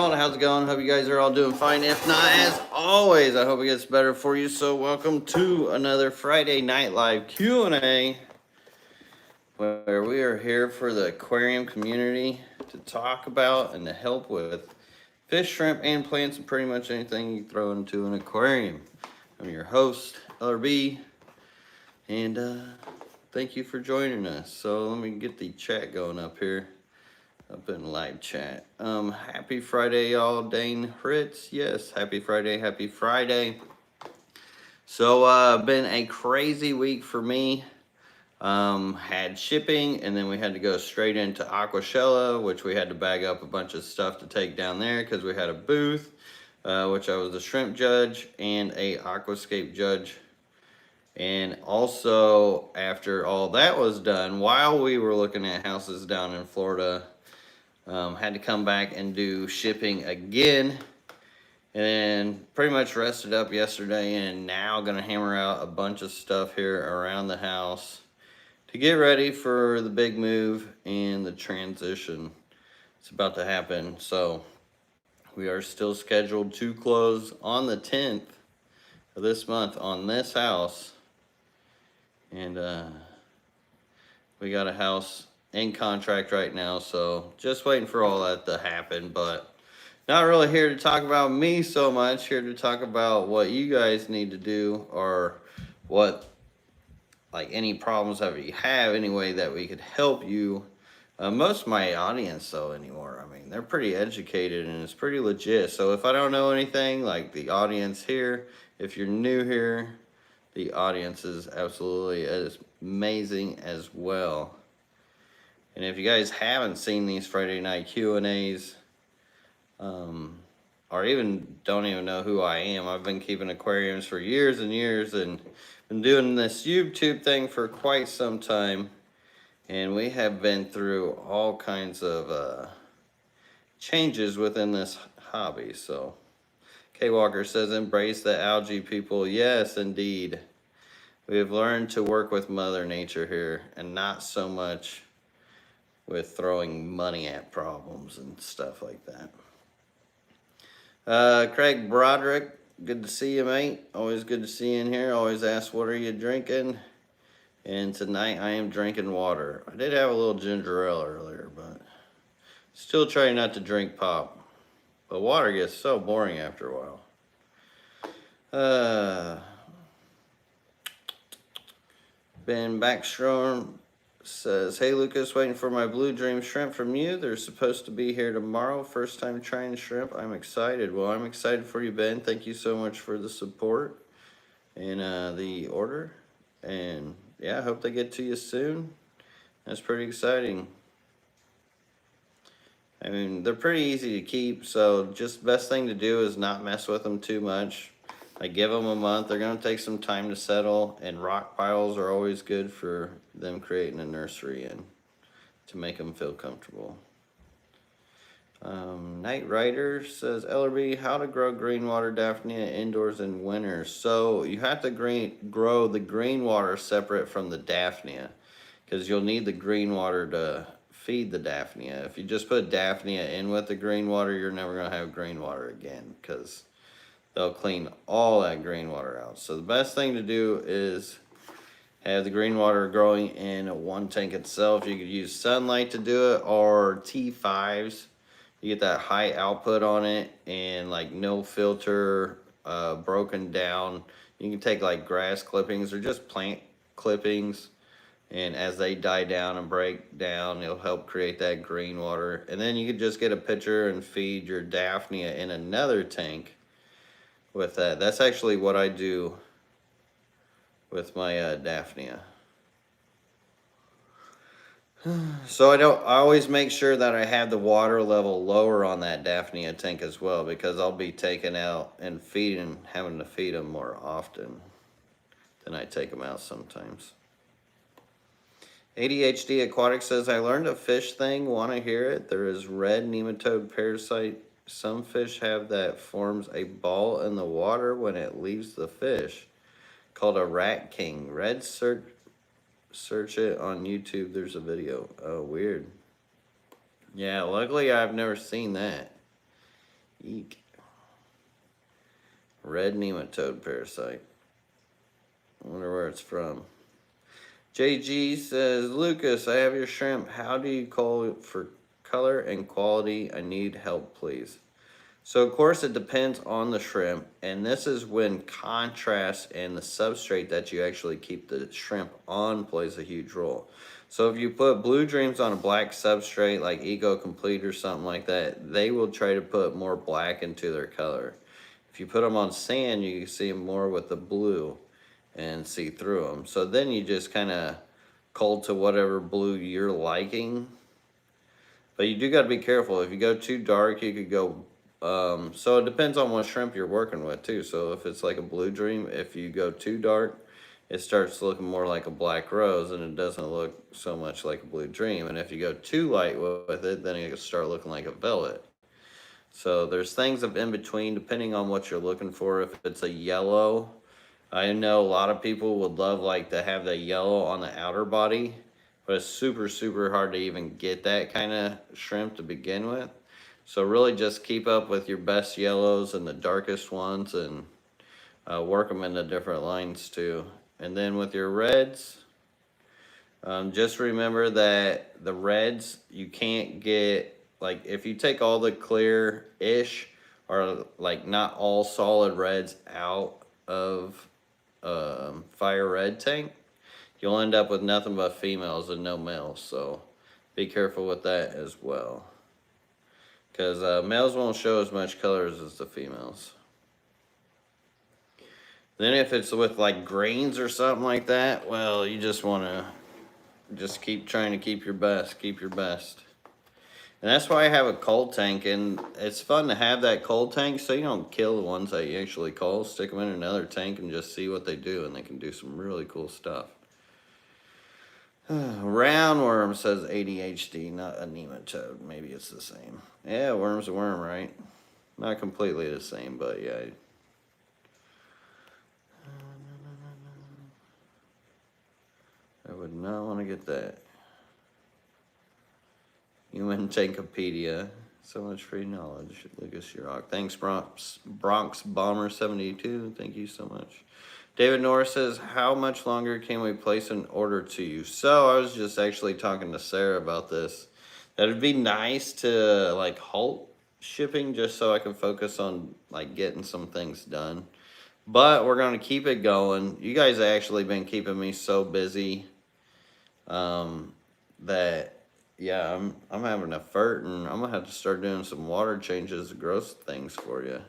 world, how's it going? Hope you guys are all doing fine. If not, as always, I hope it gets better for you. So welcome to another Friday Night Live Q&A, where we are here for the aquarium community to talk about and to help with fish, shrimp, and plants, and pretty much anything you throw into an aquarium. I'm your host, LRB, and thank you for joining us. So let me get the chat going up here. Up in live chat. Happy Friday, y'all. Dane Fritz. Yes, happy Friday, happy Friday. So, been a crazy week for me. Had shipping, and then we had to go straight into Aquashella, which we had to bag up a bunch of stuff to take down there because we had a booth, which I was a shrimp judge and a aquascape judge. And also, after all that was done, while we were looking at houses down in Florida, had to come back and do shipping again, and pretty much rested up yesterday, and now gonna hammer out a bunch of stuff here around the house to get ready for the big move and the transition. It's about to happen. So we are still scheduled to close on the 10th of this month on this house, and we got a house in contract right now, so just waiting for all that to happen. But not really here to talk about me so much, here to talk about what you guys need to do, or what, like, any problems that you have, any way that we could help you. Most of my audience, though, anymore, I mean, they're pretty educated and it's pretty legit. So if I don't know anything, like the audience here, if you're new here, the audience is absolutely as amazing as well. And if you guys haven't seen these Friday night Q&As, or even don't even know who I am, I've been keeping aquariums for years and years, and been doing this YouTube thing for quite some time. And we have been through all kinds of changes within this hobby. So, K Walker says, embrace the algae, people. Yes, indeed. We have learned to work with Mother Nature here, and not so much with throwing money at problems and stuff like that. Craig Broderick, good to see you, mate. Always good to see you in here. Always ask, what are you drinking? And tonight I am drinking water. I did have a little ginger ale earlier, but still trying not to drink pop. But water gets so boring after a while. Ben Backstrom says, hey Lucas, waiting for my Blue Dream shrimp from you. They're supposed to be here tomorrow. First time trying shrimp. I'm excited. Well, I'm excited for you, Ben. Thank you so much for the support and the order. And yeah, I hope they get to you soon. That's pretty exciting. I mean, they're pretty easy to keep, so just best thing to do is not mess with them too much. I give them a month. They're going to take some time to settle, and rock piles are always good for them creating a nursery in to make them feel comfortable. Night Rider says, LRB, how to grow green water Daphne indoors in winter. So you have to grow the green water separate from the Daphne, because you'll need the green water to feed the Daphne. If you just put Daphne in with the green water, you're never going to have green water again, because they'll clean all that green water out. So the best thing to do is have the green water growing in one tank itself. You could use sunlight to do it, or T5s. You get that high output on it, and like no filter, broken down. You can take like grass clippings or just plant clippings, and as they die down and break down, it'll help create that green water. And then you could just get a pitcher and feed your Daphne in another tank with that. That's actually what I do with my Daphne. So I always make sure that I have the water level lower on that Daphne tank as well, because I'll be taking out and having to feed them more often than I take them out sometimes. ADHD Aquatics says, I learned a fish thing, want to hear it? There is red nematode parasite. Some fish have that forms a ball in the water when it leaves the fish, called a rat king. Red search it on YouTube. There's a video. Oh, weird. Yeah, luckily I've never seen that. Red nematode parasite. I wonder where it's from. JG says, Lucas, I have your shrimp. How do you call for color and quality? I need help, please. So, of course, it depends on the shrimp. And this is when contrast and the substrate that you actually keep the shrimp on plays a huge role. So, if you put Blue Dreams on a black substrate like Eco Complete or something like that, they will try to put more black into their color. If you put them on sand, you can see more with the blue and see through them. So then you just kind of cull to whatever blue you're liking. But you do got to be careful. If you go too dark, you could go, so it depends on what shrimp you're working with too. So if it's like a Blue Dream, if you go too dark, it starts looking more like a black rose and it doesn't look so much like a Blue Dream. And if you go too light with it, then it can start looking like a velvet. So there's things of in between depending on what you're looking for. If it's a yellow, I know a lot of people would love like to have the yellow on the outer body, but it's super, super hard to even get that kind of shrimp to begin with. So really just keep up with your best yellows and the darkest ones and work them into different lines too. And then with your reds, just remember that the reds, you can't get, like if you take all the clear-ish or like not all solid reds out of fire red tank, you'll end up with nothing but females and no males. So be careful with that as well, because males won't show as much colors as the females. Then if it's with like grains or something like that, well, you just want to just keep trying to keep your best, And that's why I have a cold tank, and it's fun to have that cold tank so you don't kill the ones that you actually cull. Stick them in another tank and just see what they do, and they can do some really cool stuff. Roundworm says ADHD, not a nematode. Maybe it's the same. Yeah, worm's a worm, right? Not completely the same, but yeah. I would not want to get that. Human Tankopedia. So much free knowledge. Lucas Yurok. Thanks, Bronx Bomber 72. Thank you so much. David Norris says, how much longer can we place an order to you? So I was just actually talking to Sarah about this. That it'd be nice to like halt shipping just so I can focus on like getting some things done. But we're going to keep it going. You guys have actually been keeping me so busy that yeah, I'm having a furt, and I'm gonna have to start doing some water changes to grow things for you.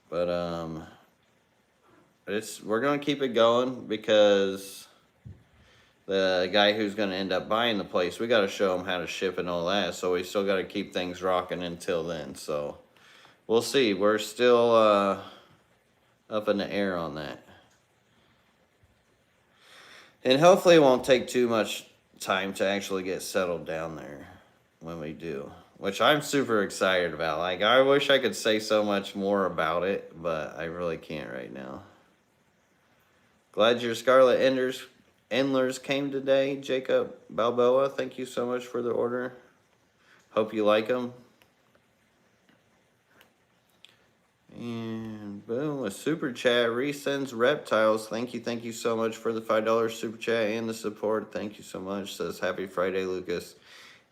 But we're gonna keep it going because the guy who's gonna end up buying the place, we got to show him how to ship and all that. So we still got to keep things rocking until then. So we'll see. We're still up in the air on that, and hopefully it won't take too much time to actually get settled down there when we do, which I'm super excited about. Like, I wish I could say so much more about it, but I really can't right now. Glad your Scarlet Endlers came today, Jacob Balboa. Thank you so much for the order. Hope you like them. And boom, a super chat resends reptiles. Thank you so much for the $5 super chat and the support. Thank you so much. Says happy Friday, Lucas.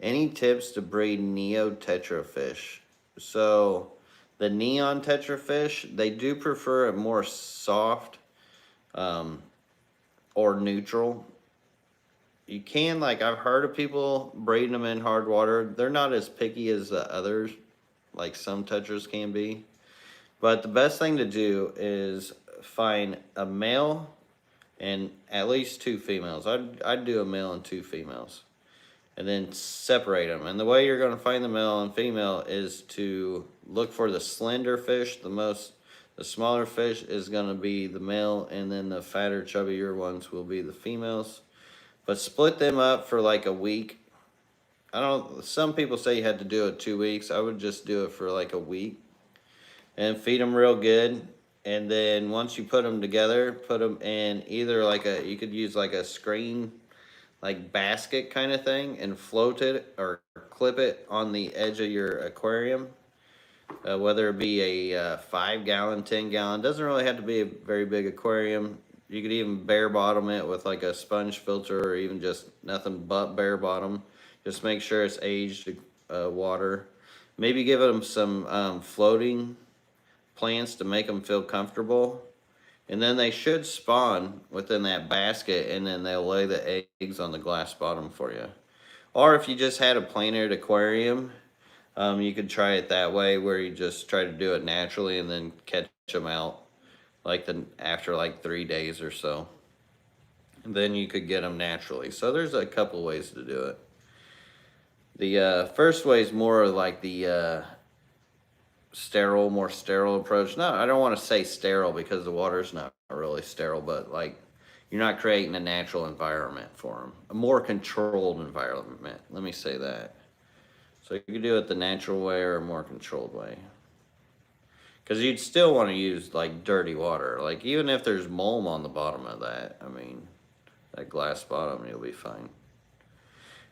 Any tips to breed neo tetrafish? So the neon tetrafish, they do prefer it more soft or neutral. You can, like, I've heard of people breeding them in hard water. They're not as picky as the others, like some tetras can be. But the best thing to do is find a male and at least 2 females. I'd do a male and 2 females. And then separate them. And the way you're going to find the male and female is to look for the slender fish. The smaller fish is going to be the male, and then the fatter, chubbier ones will be the females. But split them up for like a week. Some people say you had to do it 2 weeks. I would just do it for like a week. And feed them real good. And then once you put them together, put them in either like you could use like a screen, like basket kind of thing, and float it or clip it on the edge of your aquarium. Whether it be a 5 gallon, 10 gallon, doesn't really have to be a very big aquarium. You could even bare bottom it with like a sponge filter or even just nothing but bare bottom. Just make sure it's aged water. Maybe give them some floating plants to make them feel comfortable. And then they should spawn within that basket and then they'll lay the eggs on the glass bottom for you. Or if you just had a planted aquarium, you could try it that way where you just try to do it naturally and then catch them out like after like 3 days or so. And then you could get them naturally. So there's a couple ways to do it. The first way is more like the more sterile approach. No, I don't want to say sterile because the water's not really sterile, but like you're not creating a natural environment for them. A more controlled environment. Let me say that. So you can do it the natural way or a more controlled way. Because you'd still want to use like dirty water. Like even if there's mold on the bottom of that, I mean, that glass bottom, you'll be fine.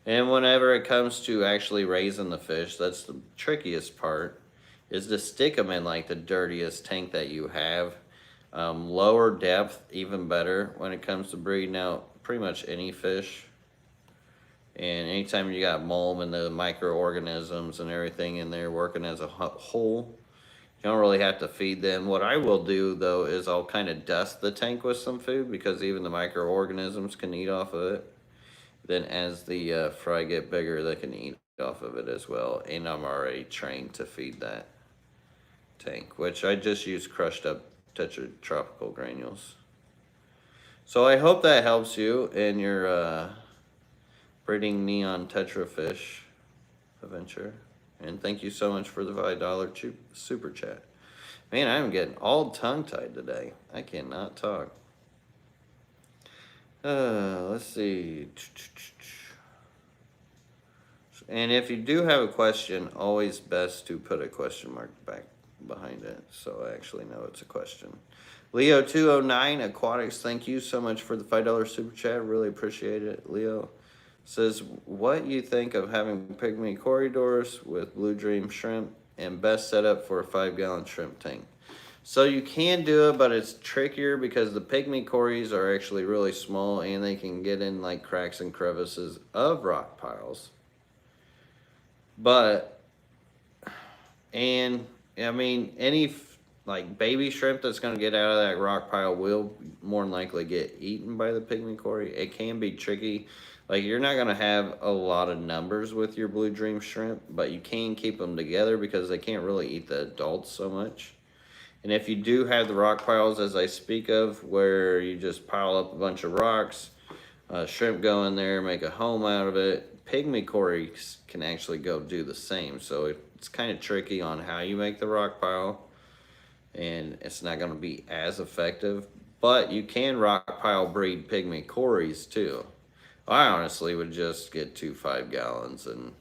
And whenever it comes to actually raising the fish, that's the trickiest part, is to stick them in like the dirtiest tank that you have. Lower depth, even better when it comes to breeding out pretty much any fish. And anytime you got mold and the microorganisms and everything in there working as a whole, you don't really have to feed them. What I will do though is I'll kind of dust the tank with some food because even the microorganisms can eat off of it. Then as the fry get bigger, they can eat off of it as well. And I'm already trained to feed that tank, which I just use crushed up Tetratropical granules. So I hope that helps you in your breeding neon tetrafish adventure. And thank you so much for the $5 super chat. Man, I'm getting all tongue-tied today. I cannot talk. Let's see. And if you do have a question, always best to put a question mark back behind it so I actually know it's a question. Leo209 Aquatics, thank you so much for the $5 super chat. Really appreciate it, Leo. Says, what you think of having pygmy corridors with Blue Dream shrimp and best setup for a 5-gallon shrimp tank? So you can do it, but it's trickier because the pygmy cories are actually really small and they can get in like cracks and crevices of rock piles. And I mean, any like baby shrimp that's going to get out of that rock pile will more than likely get eaten by the pygmy cory. It can be tricky. Like you're not going to have a lot of numbers with your Blue Dream shrimp, but you can keep them together because they can't really eat the adults so much. And if you do have the rock piles as I speak of, where you just pile up a bunch of rocks, shrimp go in there, make a home out of it, pygmy cories can actually go do the same. So it's kind of tricky on how you make the rock pile, and it's not going to be as effective. But you can rock pile breed pygmy cories too. I honestly would just get 2 5-gallons and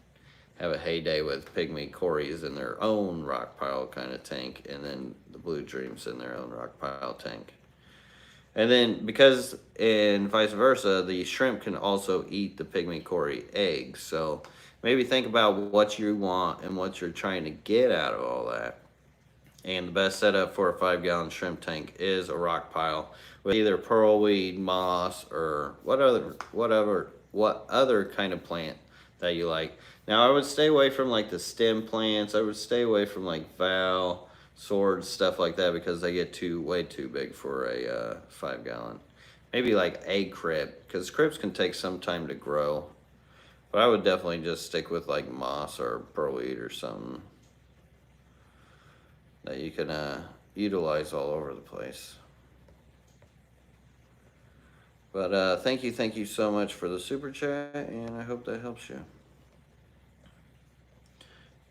have a heyday with pygmy cories in their own rock pile kind of tank, and then the Blue Dreams in their own rock pile tank. And then because, and vice versa, the shrimp can also eat the pygmy cory eggs. So maybe think about what you want and what you're trying to get out of all that. And the best setup for a 5-gallon shrimp tank is a rock pile with either pearlweed, moss, or what other kind of plant that you like. Now I would stay away from like the stem plants. I would stay away from like val, swords, stuff like that because they get way too big for a 5-gallon. Maybe like a crib, because cribs can take some time to grow. But I would definitely just stick with like moss or pearlweed or something that you can utilize all over the place. But thank you so much for the super chat, and I hope that helps you.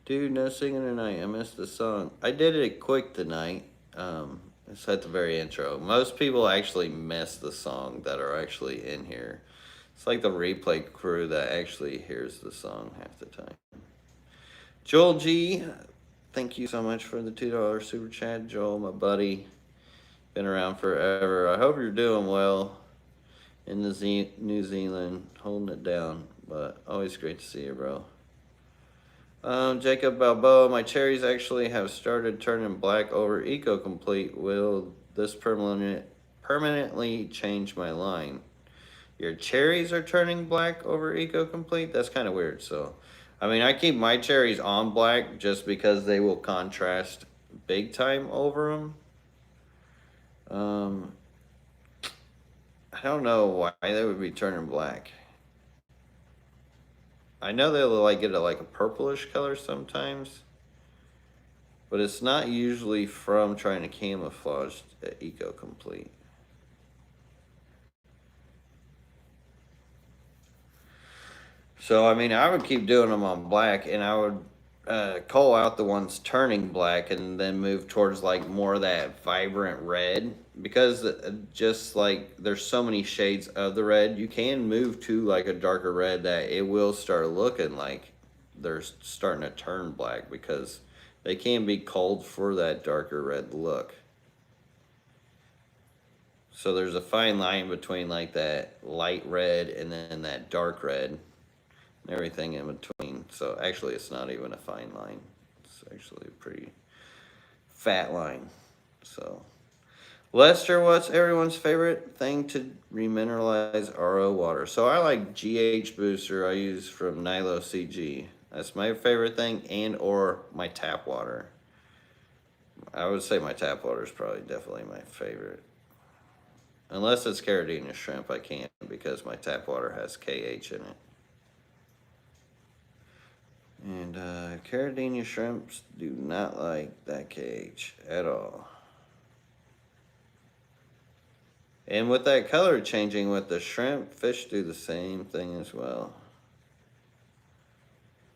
Dude, no singing tonight. I missed the song. I did it quick tonight. It's at the very intro. Most people actually miss the song that are actually in here. It's like the replay crew that actually hears the song half the time. Joel G, thank you so much for the $2 super chat. Joel, my buddy, been around forever. I hope you're doing well in New Zealand, holding it down. But always great to see you, bro. Jacob Balboa, my cherries actually have started turning black over Eco-Complete. Will this permanently change my line? Your cherries are turning black over Eco-Complete? That's kind of weird. So, I mean, I keep my cherries on black just because they will contrast big time over them. I don't know why they would be turning black. I know they'll like get a purplish color sometimes, but it's not usually from trying to camouflage Eco-Complete. So, I mean, I would keep doing them on black, and I would cull out the ones turning black and then move towards like more of that vibrant red, because just like there's so many shades of the red, you can move to like a darker red that it will start looking like they're starting to turn black, because they can be culled for that darker red look. So there's a fine line between like that light red and then that dark red and everything in between. So actually it's not even a fine line. It's actually a pretty fat line. So Lester, what's everyone's favorite thing to remineralize RO water? So I like GH booster I use from Nilo CG. That's my favorite thing, and or my tap water. I would say my tap water is probably definitely my favorite. Unless it's Caradinia shrimp, I can't, because my tap water has KH in it. And Caradinia shrimps do not like that KH at all. And with that color changing with the shrimp, fish do the same thing as well.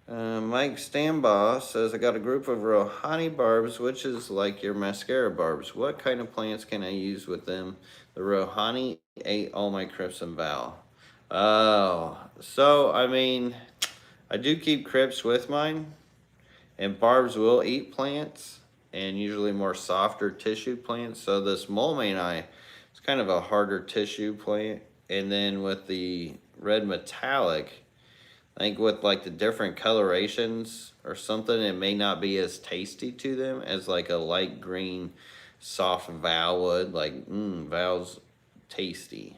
Mike Stambaugh says, I got a group of Rohani barbs, which is like your mascara barbs. What kind of plants can I use with them? The Rohani ate all my crimson val. Oh, so I mean, I do keep crypts with mine, and barbs will eat plants, and usually more softer tissue plants. So this mulmani, it's kind of a harder tissue plant. And then with the red metallic, I think with like the different colorations or something, it may not be as tasty to them as like a light green soft val would. Like, val's tasty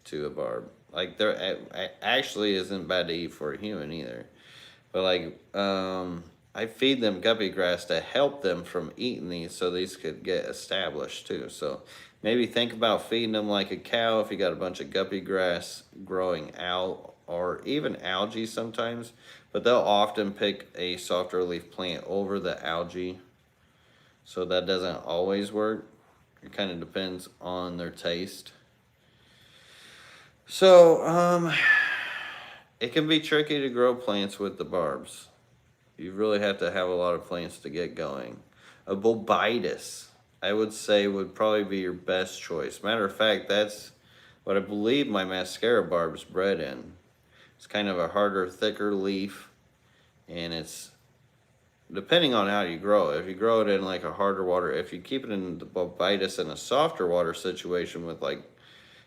to a barb. Like, they're actually isn't bad to eat for a human either. But like, I feed them guppy grass to help them from eating these, so these could get established too. So maybe think about feeding them like a cow if you got a bunch of guppy grass growing out, or even algae sometimes, but they'll often pick a softer leaf plant over the algae. So that doesn't always work. It kind of depends on their taste. So, it can be tricky to grow plants with the barbs. You really have to have a lot of plants to get going. A bulbitis, I would say, would probably be your best choice. Matter of fact, that's what I believe my mascara barb's bred in. It's kind of a harder, thicker leaf, and it's depending on how you grow it. If you grow it in like a harder water, if you keep it in the bulbitis in a softer water situation with like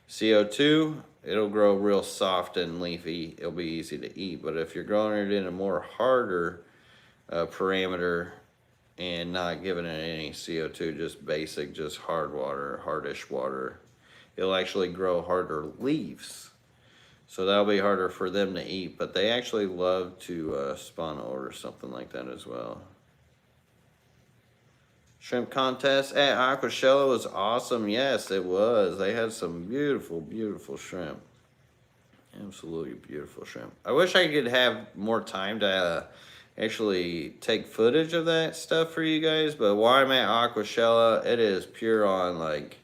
CO2, it'll grow real soft and leafy. It'll be easy to eat. But if you're growing it in a more harder parameter and not giving it any CO2, just basic, just hard water, hardish water, it'll actually grow harder leaves. So that'll be harder for them to eat, but they actually love to spawn over something like that as well. Shrimp contest at Aquashella was awesome. Yes, it was. They had some beautiful, beautiful shrimp. Absolutely beautiful shrimp. I wish I could have more time to actually take footage of that stuff for you guys, but while I'm at Aquashella, it is pure on like,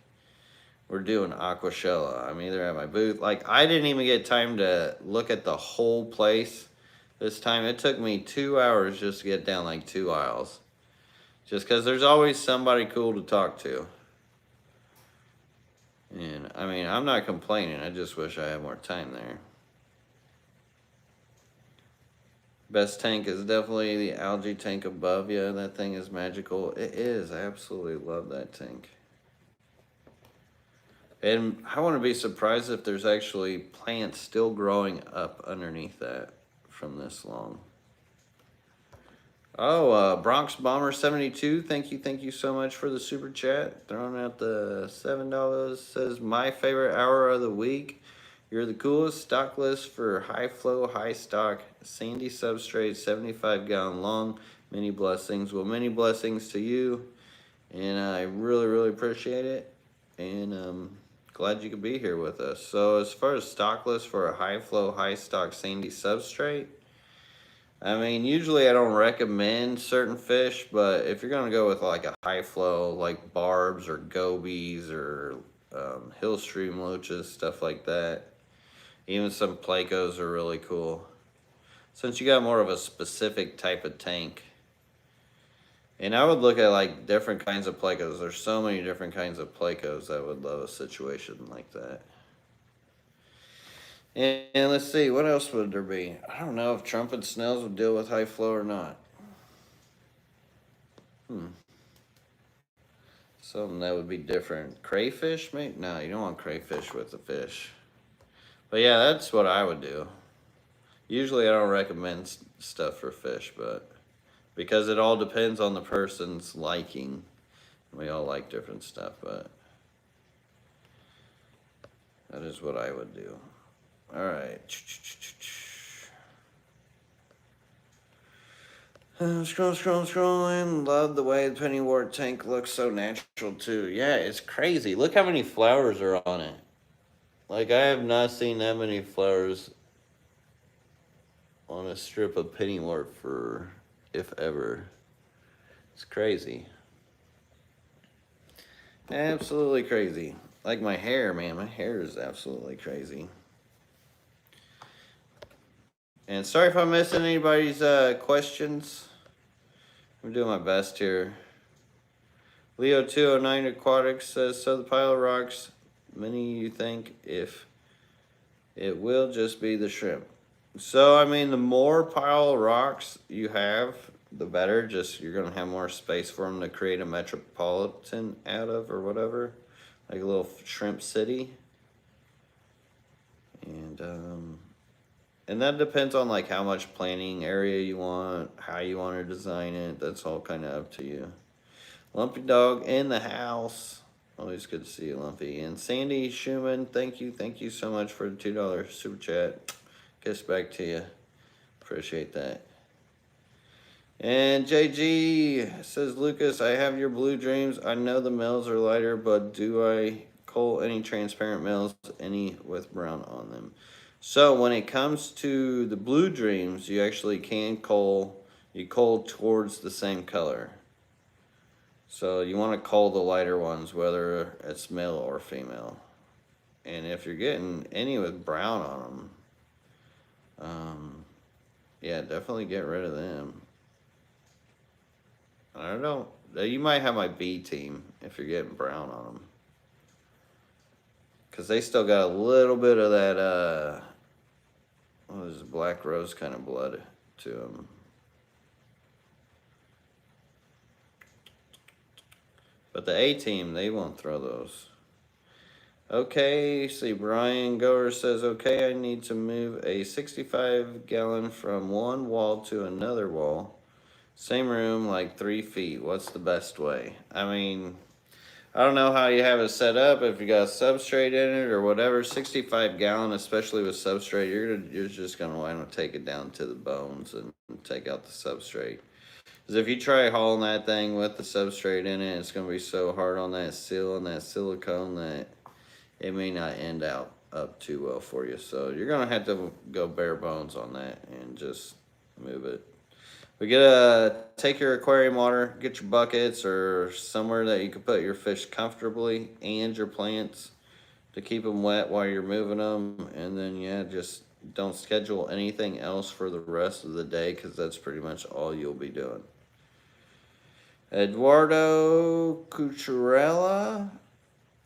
we're doing Aquashella. I'm either at my booth. Like, I didn't even get time to look at the whole place this time. It took me 2 hours just to get down like 2 aisles. Just because there's always somebody cool to talk to. And, I mean, I'm not complaining. I just wish I had more time there. Best tank is definitely the algae tank above you. That thing is magical. It is. I absolutely love that tank. And I want to be surprised if there's actually plants still growing up underneath that from this long. Oh, Bronx Bomber 72. Thank you so much for the super chat. Throwing out the $7. Says my favorite hour of the week. You're the coolest. Stock list for high flow, high stock, sandy substrate, 75-gallon long. Many blessings. Well, many blessings to you, and I really appreciate it. And glad you could be here with us. So as far as stock list for a high flow, high stock, sandy substrate. I mean, usually I don't recommend certain fish, but if you're going to go with like a high flow, like barbs or gobies or hill stream loaches, stuff like that, even some plecos are really cool. Since you got more of a specific type of tank. And I would look at like different kinds of plecos. There's so many different kinds of plecos that would love a situation like that. And let's see, what else would there be? I don't know if trumpet snails would deal with high flow or not. Something that would be different. Crayfish, maybe? No, you don't want crayfish with the fish. But yeah, that's what I would do. Usually I don't recommend stuff for fish, but because it all depends on the person's liking. We all like different stuff, but that is what I would do. All right. Scrolling. Love the way the pennywort tank looks so natural too. Yeah, it's crazy. Look how many flowers are on it. Like, I have not seen that many flowers on a strip of pennywort for, if ever. It's crazy. Absolutely crazy. Like my hair, man. My hair is absolutely crazy. And sorry if I'm missing anybody's questions. I'm doing my best here. Leo209 Aquatics says, so the pile of rocks, many you think if it will just be the shrimp. So, I mean, the more pile of rocks you have, the better. Just, you're going to have more space for them to create a metropolitan out of or whatever. Like a little shrimp city. And that depends on like how much planting area you want, how you want to design it. That's all kind of up to you. Lumpy Dog in the house. Always good to see you, Lumpy. And Sandy Schumann, thank you so much for the $2 super chat. Kiss back to you. Appreciate that. And JG says, Lucas, I have your blue dreams. I know the males are lighter, but do I cull any transparent males, any with brown on them? So when it comes to the blue dreams, you actually can cull. You cull towards the same color. So you want to cull the lighter ones, whether it's male or female. And if you're getting any with brown on them, yeah, definitely get rid of them. I don't know. You might have my B team if you're getting brown on them. Because they still got a little bit of that, what is it, black rose kind of blood to them. But the A team, they won't throw those. Okay, see, Brian Goer says, okay, I need to move a 65-gallon from one wall to another wall. Same room, like 3 feet. What's the best way? I mean, I don't know how you have it set up, if you got substrate in it or whatever. 65-gallon, especially with substrate, you're just going to want to take it down to the bones and take out the substrate. Because if you try hauling that thing with the substrate in it, it's going to be so hard on that seal and that silicone that it may not end out up too well for you. So you're going to have to go bare bones on that and just move it. But take your aquarium water, get your buckets or somewhere that you can put your fish comfortably and your plants to keep them wet while you're moving them. And then, yeah, just don't schedule anything else for the rest of the day because that's pretty much all you'll be doing. Eduardo Cucurella,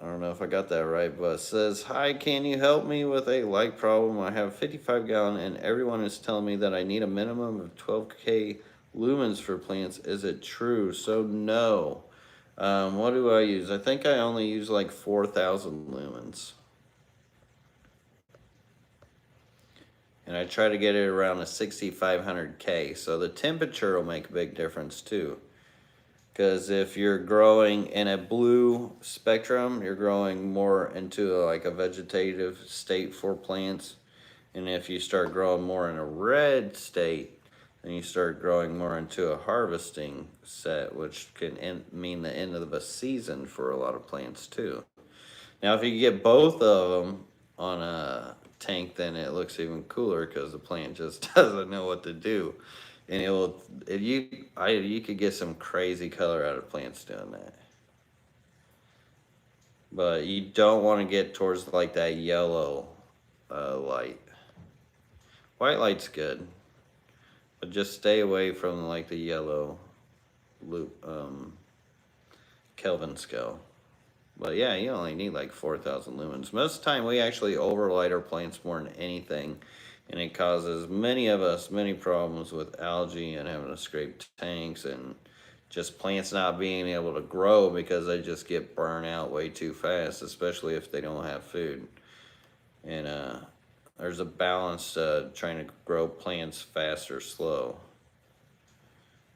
I don't know if I got that right, but says, hi, can you help me with a light problem? I have 55-gallon and everyone is telling me that I need a minimum of 12K lumens for plants. Is it true? So no. What do I use? I think I only use like 4,000 lumens. And I try to get it around a 6500 K. So the temperature will make a big difference too. Because if you're growing in a blue spectrum, you're growing more into like a vegetative state for plants. And if you start growing more in a red state, then you start growing more into a harvesting set, which can mean the end of a season for a lot of plants too. Now, if you get both of them on a tank, then it looks even cooler because the plant just doesn't know what to do. And you could get some crazy color out of plants doing that. But you don't want to get towards like that yellow light. White light's good, but just stay away from like the yellow loop Kelvin scale. But yeah, you only need like 4,000 lumens. Most of the time we actually overlight our plants more than anything. And it causes many of us many problems with algae and having to scrape tanks and just plants not being able to grow because they just get burned out way too fast, especially if they don't have food. And there's a balance trying to grow plants fast or slow.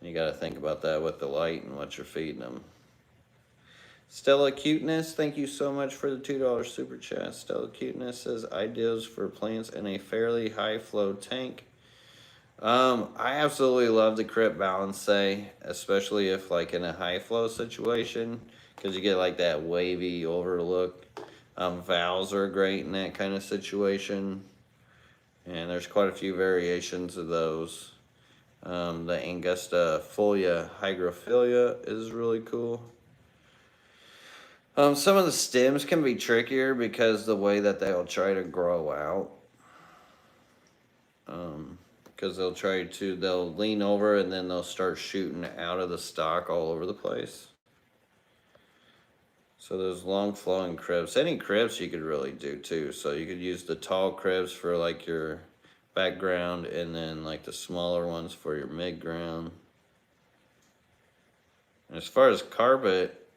You got to think about that with the light and what you're feeding them. Stella Cuteness, thank you so much for the $2 super chat. Stella Cuteness says ideas for plants in a fairly high flow tank. I absolutely love the Crip Balance, especially if like in a high flow situation, because you get like that wavy overlook. Valves are great in that kind of situation, and there's quite a few variations of those. The Angustifolia Hygrophilia is really cool. Some of the stems can be trickier because the way that they'll try to grow out. Because they'll lean over and then they'll start shooting out of the stalk all over the place. So those long flowing cribs, any cribs you could really do too. So you could use the tall cribs for like your background and then like the smaller ones for your midground. And as far as carpet,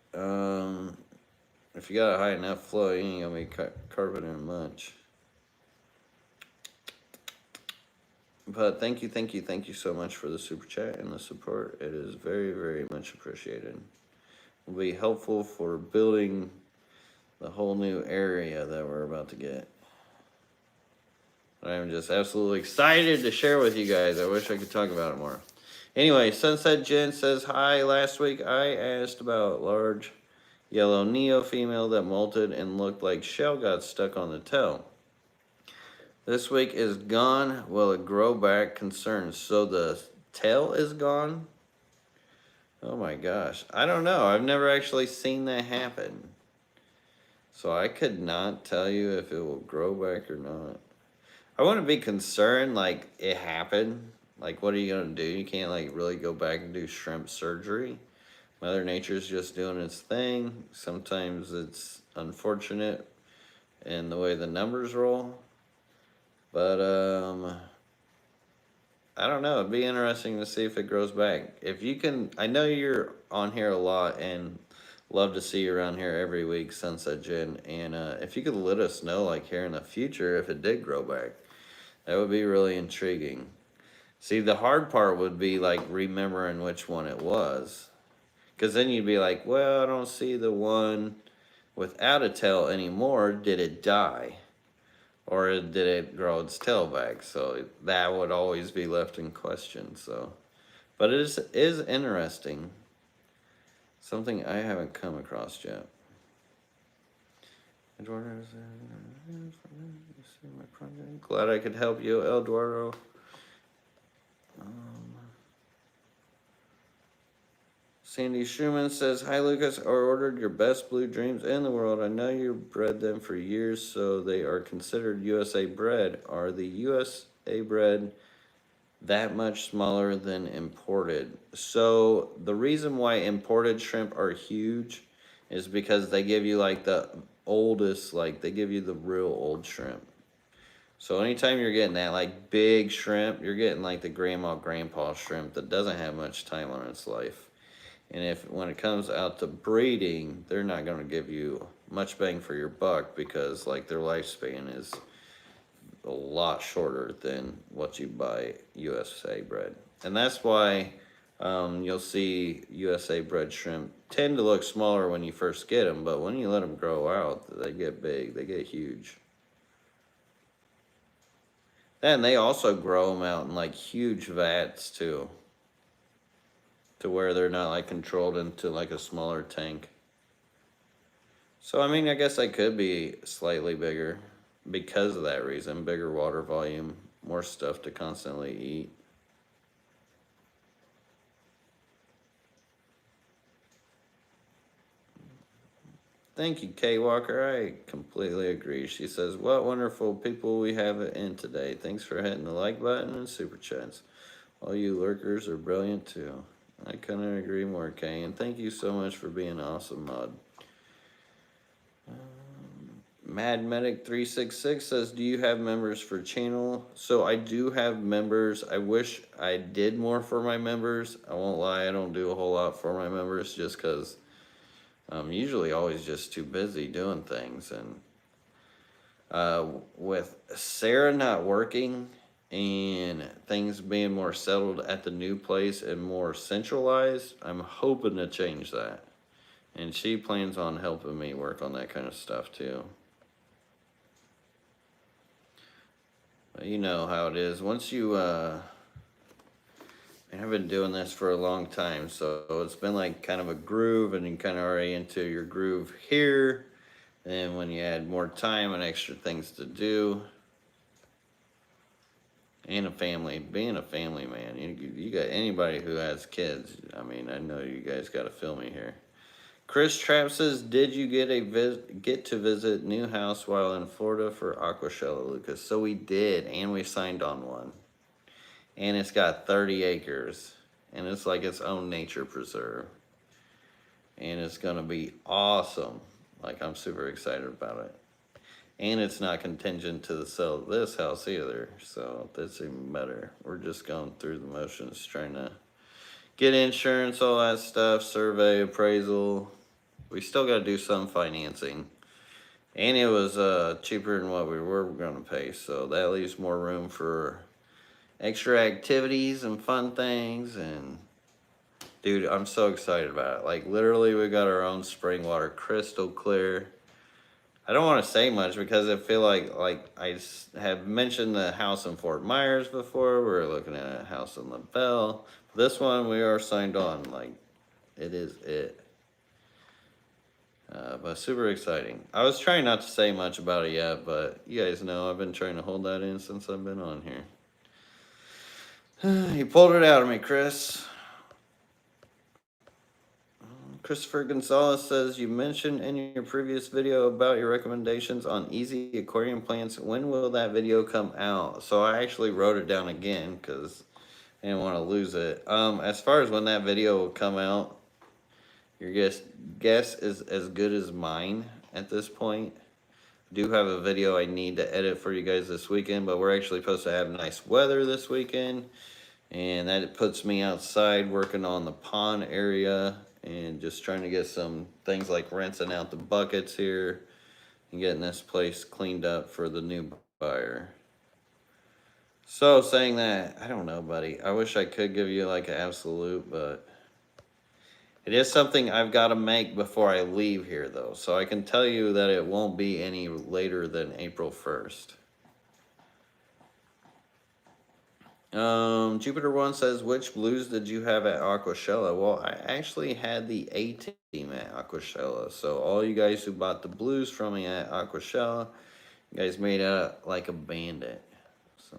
if you got a high enough flow, you ain't gonna be carpeting much. But thank you so much for the super chat and the support. It is very, very much appreciated. Will be helpful for building the whole new area that we're about to get. I'm just absolutely excited to share with you guys. I wish I could talk about it more. Anyway, Sunset Jen says, hi, last week I asked about large yellow neo female that molted and looked like shell got stuck on the tail. This week is gone. Will it grow back? Concerns. So the tail is gone? Oh my gosh. I don't know. I've never actually seen that happen. So I could not tell you if it will grow back or not. I wouldn't be concerned like it happened. Like what are you going to do? You can't like really go back and do shrimp surgery. Mother Nature's just doing its thing. Sometimes it's unfortunate in the way the numbers roll. But I don't know. It'd be interesting to see if it grows back. If you can, I know you're on here a lot and love to see you around here every week, Sunset Jen. And if you could let us know, like here in the future, if it did grow back, that would be really intriguing. See, the hard part would be like remembering which one it was. Because then you'd be like, well, I don't see the one without a tail anymore. Did it die? Or did it grow its tail back? So that would always be left in question. So, but it is interesting. Something I haven't come across yet. Glad I could help you, Eduardo. Sandy Schumann says, hi Lucas, I ordered your best blue dreams in the world. I know you bred them for years, so they are considered USA bred. Are the USA bred that much smaller than imported? So the reason why imported shrimp are huge is because they give you like the oldest, like they give you the real old shrimp. So anytime you're getting that like big shrimp, you're getting like the grandpa shrimp that doesn't have much time on its life. And when it comes out to breeding, they're not going to give you much bang for your buck because like their lifespan is a lot shorter than what you buy USA bred. And that's why you'll see USA bred shrimp tend to look smaller when you first get them, but when you let them grow out, they get big, they get huge. And they also grow them out in like huge vats too, to where they're not like controlled into like a smaller tank. So I mean, I guess I could be slightly bigger because of that reason. Bigger water volume, more stuff to constantly eat. Thank you, Kay Walker. I completely agree. She says, what wonderful people we have in today. Thanks for hitting the like button and super chats. All you lurkers are brilliant too. I couldn't agree more, Kay. And thank you so much for being awesome, Mod. Mad Medic 366 says, do you have members for channel? So I do have members. I wish I did more for my members. I won't lie, I don't do a whole lot for my members just because I'm usually always just too busy doing things. And with Sarah not working and things being more settled at the new place and more centralized, I'm hoping to change that. And she plans on helping me work on that kind of stuff too. But you know how it is. Once you, I've been doing this for a long time, so it's been like kind of a groove, and you're kind of already into your groove here. And when you add more time and extra things to do, and a family, being a family man, you got anybody who has kids. I mean, I know you guys got to feel me here. Chris Trapp says, did you get to visit new house while in Florida for Aquashella, Lucas? So we did, and we signed on one. And it's got 30 acres, and it's like its own nature preserve. And it's gonna be awesome. Like, I'm super excited about it. And it's not contingent to the sale of this house either, so that's even better. We're just going through the motions, trying to get insurance, all that stuff, survey, appraisal. We still got to do some financing. And it was cheaper than what we were going to pay, so that leaves more room for extra activities and fun things. And dude, I'm so excited about it. Like, literally, we got our own spring water, crystal clear. I don't want to say much because I feel like I have mentioned the house in Fort Myers before. We're looking at a house in LaBelle. This one we are signed on. Like, it is it. But super exciting. I was trying not to say much about it yet, but you guys know I've been trying to hold that in since I've been on here. You pulled it out of me, Chris. Christopher Gonzalez says, you mentioned in your previous video about your recommendations on easy aquarium plants. When will that video come out? So I actually wrote it down again because I didn't want to lose it. As far as when that video will come out, your guess is as good as mine at this point. I do have a video I need to edit for you guys this weekend, but we're actually supposed to have nice weather this weekend. And that puts me outside working on the pond area and just trying to get some things like rinsing out the buckets here and getting this place cleaned up for the new buyer. So saying that, I don't know, buddy. I wish I could give you like an absolute, but it is something I've got to make before I leave here though. So I can tell you that it won't be any later than April 1st. Jupiter One says, which blues did you have at Aquashella? Well, I actually had the A team at Aquashella. So all you guys who bought the blues from me at Aquashella, you guys made out like a bandit. So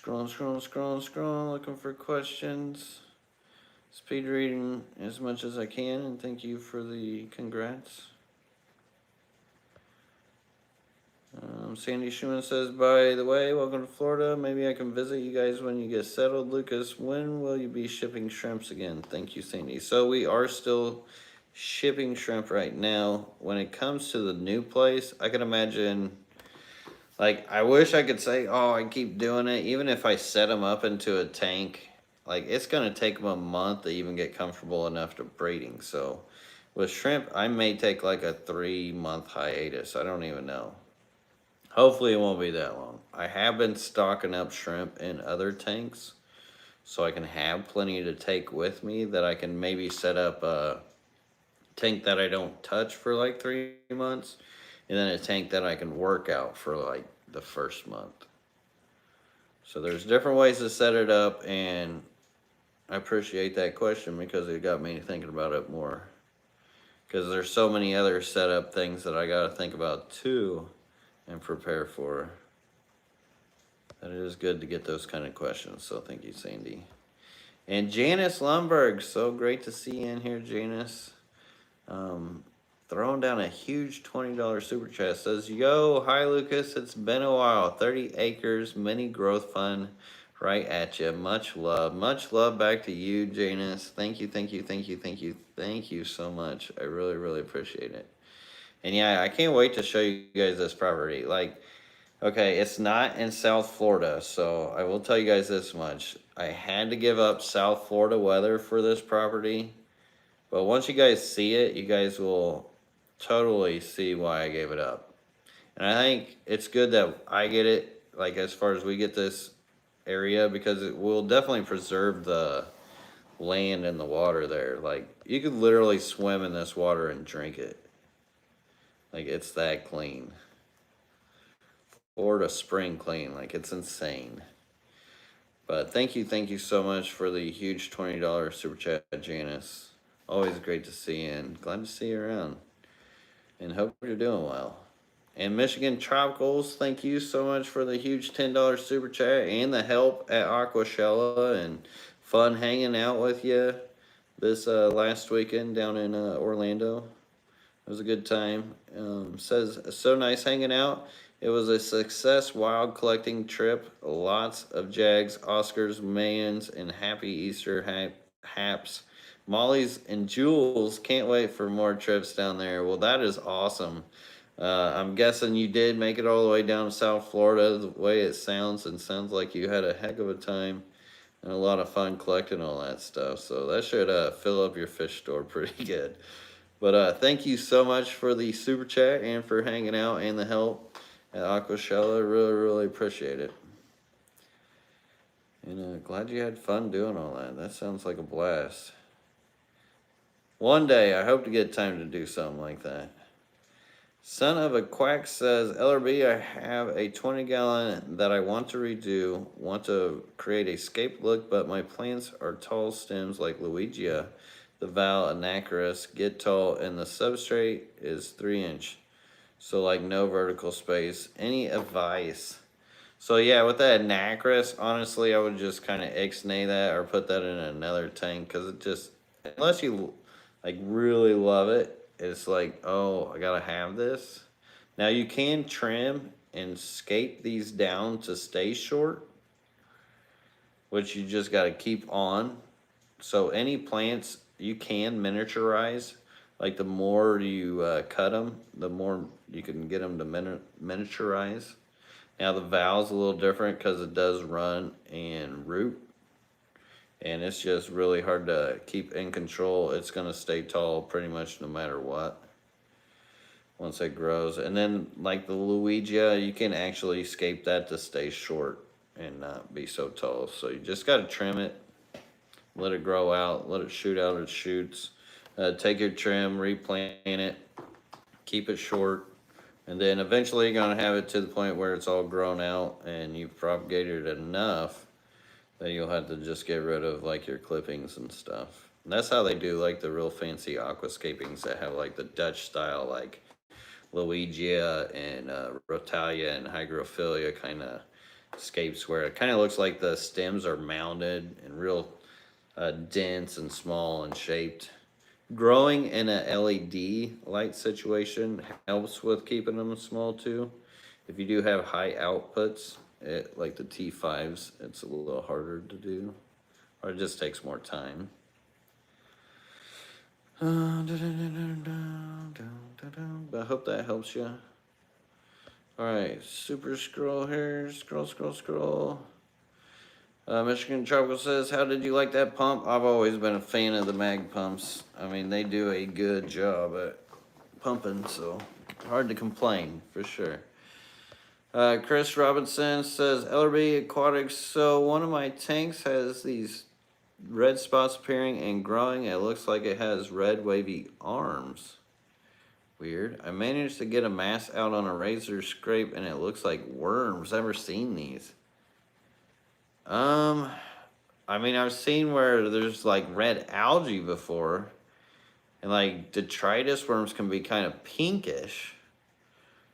scrolling, looking for questions. Speed reading as much as I can, and thank you for the congrats. Sandy Schumann says, by the way, welcome to Florida. Maybe I can visit you guys when you get settled. Lucas, when will you be shipping shrimps again? Thank you, Sandy. So we are still shipping shrimp right now. When it comes to the new place, I can imagine, like, I wish I could say, oh, I keep doing it. Even if I set them up into a tank, like, it's going to take them a month to even get comfortable enough to breeding. So With shrimp, I may take like a 3-month hiatus. I don't even know. Hopefully it won't be that long. I have been stocking up shrimp in other tanks so I can have plenty to take with me, that I can maybe set up a tank that I don't touch for like 3 months, and then a tank that I can work out for like the first month. So there's different ways to set it up, and I appreciate that question because it got me thinking about it more. Because there's so many other setup things that I got to think about too and prepare for. That it is good to get those kind of questions. So thank you, Sandy. And Janice Lumberg, so great to see you in here, Janice. Throwing down a huge $20 super chat. Says, yo, hi Lucas, it's been a while. 30 acres, mini growth fund right at you. Much love. Much love back to you, Janice. Thank you, thank you, thank you, thank you, thank you so much. I really, really appreciate it. And yeah, I can't wait to show you guys this property. Like, okay, it's not in South Florida, so I will tell you guys this much. I had to give up South Florida weather for this property. But once you guys see it, you guys will totally see why I gave it up. And I think it's good that I get it, like as far as we get this area, because it will definitely preserve the land and the water there. Like, you could literally swim in this water and drink it. Like, it's that clean. Florida spring clean, like it's insane. But thank you so much for the huge $20 super chat, Janice. Always great to see you, and glad to see you around. And hope you're doing well. And Michigan Tropicals, thank you so much for the huge $10 super chat and the help at Aquashella, and fun hanging out with you this last weekend down in Orlando. It was a good time. Says, so nice hanging out. It was a success wild collecting trip. Lots of Jags, Oscars, Mayans, and happy Easter haps. Molly's and Jules, can't wait for more trips down there. Well, that is awesome. I'm guessing you did make it all the way down to South Florida, the way it sounds, and sounds like you had a heck of a time and a lot of fun collecting all that stuff. So that should fill up your fish store pretty good. But thank you so much for the super chat and for hanging out and the help at Aquashella. Really, really appreciate it. And glad you had fun doing all that. That sounds like a blast. One day, I hope to get time to do something like that. Son of a Quack says, LRB, I have a 20-gallon that I want to redo. Want to create a scape look, but my plants are tall stems like Luigia. The Val Anacris get tall, and the substrate is 3-inch. So like no vertical space. Any advice? So yeah, with that Anacris, honestly, I would just kind of ixnay that or put that in another tank, because it just, unless you like really love it, it's like, oh, I gotta have this. Now you can trim and scape these down to stay short, which you just gotta keep on. So any plants you can miniaturize. Like the more you cut them, the more you can get them to miniaturize. Now the valve's a little different because it does run and root. And it's just really hard to keep in control. It's going to stay tall pretty much no matter what once it grows. And then like the Luigia, you can actually scape that to stay short and not be so tall. So you just got to trim it, let it grow out, let it shoot out its shoots. Take your trim, replant it, keep it short, and then eventually you're going to have it to the point where it's all grown out and you've propagated it enough that you'll have to just get rid of like your clippings and stuff. And that's how they do like the real fancy aquascapings that have like the Dutch style, like Luigia and Rotalia and Hygrophila kind of scapes, where it kind of looks like the stems are mounded and real dense and small and shaped. Growing in a LED light situation helps with keeping them small too. If you do have high outputs, like the T5s, it's a little harder to do, or it just takes more time. But I hope that helps you. All right, super scroll here, scroll. Michigan Tropical says, how did you like that pump? I've always been a fan of the mag pumps. I mean, they do a good job at pumping, so hard to complain for sure. Chris Robinson says, LRB Aquatics, so one of my tanks has these red spots appearing and growing. It looks like it has red wavy arms. Weird. I managed to get a mass out on a razor scrape and it looks like worms. Ever seen these? I mean, I've seen where there's like red algae before, and like detritus worms can be kind of pinkish.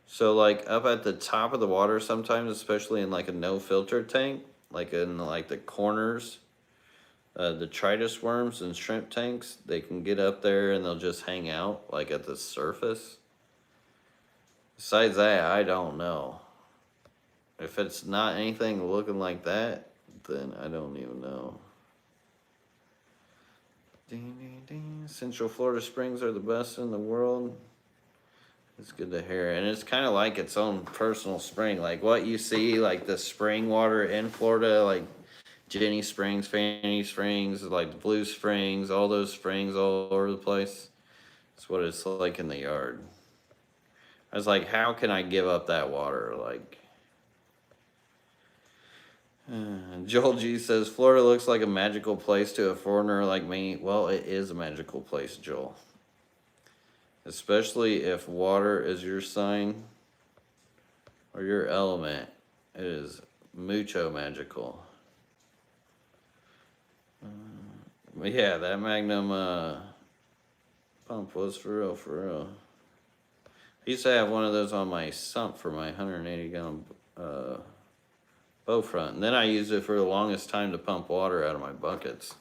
So like up at the top of the water sometimes, especially in like a no filter tank, like in like the corners, detritus worms and shrimp tanks, they can get up there and they'll just hang out like at the surface. Besides that, I don't know. If it's not anything looking like that, then I don't even know. Ding, ding, ding. Central Florida springs are the best in the world. It's good to hear. And it's kind of like its own personal spring. Like what you see, like the spring water in Florida, like Jenny Springs, Fanny Springs, like the Blue Springs, all those springs all over the place. That's what it's like in the yard. I was like, how can I give up that water? Like, Joel G says, Florida looks like a magical place to a foreigner like me. Well, it is a magical place, Joel. Especially if water is your sign or your element. It is mucho magical. But yeah, that Magnum pump was for real, for real. I used to have one of those on my sump for my 180 gallon bow front. And then I used it for the longest time to pump water out of my buckets.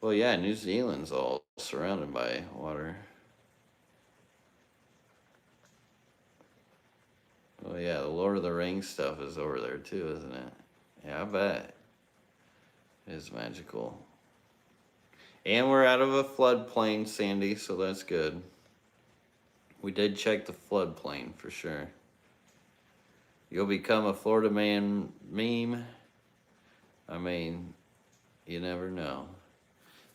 Well, yeah, New Zealand's all surrounded by water. Well, yeah, the Lord of the Rings stuff is over there too, isn't it? Yeah, I bet. It is magical. And we're out of a floodplain, Sandy, so that's good. We did check the floodplain for sure. You'll become a Florida man meme. I mean, you never know.